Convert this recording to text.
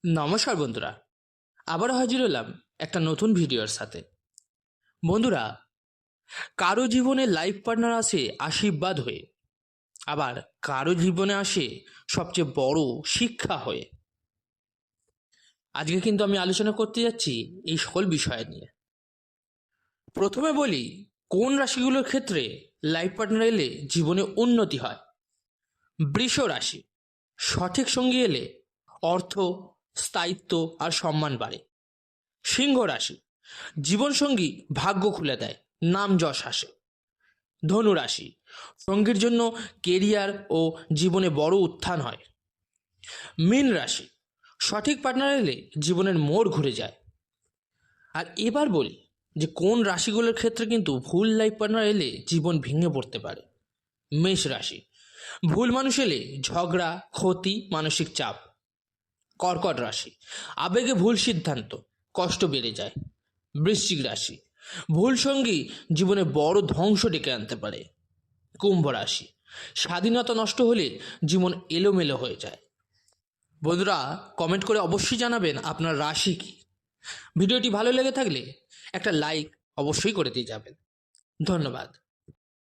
নমস্কার বন্ধুরা, আবারও হাজির হলাম একটা নতুন ভিডিওর সাথে। বন্ধুরা, কারো জীবনে লাইফ পার্টনার আসে আশীর্বাদ হয়ে, আবার কারো জীবনে আসে সবচেয়ে বড় শিক্ষা হয়ে। আজকে কিন্তু আমি আলোচনা করতে যাচ্ছি এই সকল বিষয় নিয়ে। প্রথমে বলি, কোন রাশিগুলোর ক্ষেত্রে লাইফ পার্টনার এলে জীবনে উন্নতি হয়। বৃষ রাশি, সঠিক সঙ্গী এলে অর্থ, স্থায়িত্ব আর সম্মান বাড়ে। সিংহ রাশি, জীবনসঙ্গী ভাগ্য খুলে দেয়, নাম যশ আসে। ধনু রাশি, সঙ্গীর জন্য কেরিয়ার ও জীবনে বড় উত্থান হয়। মীন রাশি, সঠিক পার্টনার এলে জীবনের মোড় ঘুরে যায়। আর এবার বলি যে কোন রাশিগুলোর ক্ষেত্রে কিন্তু ভুল লাইফ পার্টনার এলে জীবন ভেঙে পড়তে পারে। মেষ রাশি, ভুল মানুষ এলে ঝগড়া, ক্ষতি, মানসিক চাপ। কর্কট রাশি, আবেগে ভুল সিদ্ধান্ত, কষ্ট বেড়ে যায়। বৃশ্চিক রাশি, ভুল সঙ্গী জীবনে বড় ধ্বংস ডেকে আনতে পারে। কুম্ভ রাশি, স্বাধীনতা নষ্ট হলে জীবন এলোমেলো হয়ে যায়। বন্ধুরা, কমেন্ট করে অবশ্যই জানাবেন আপনার রাশি কি। ভিডিওটি ভালো লেগে থাকলে একটা লাইক অবশ্যই করে দিয়ে যাবেন। ধন্যবাদ।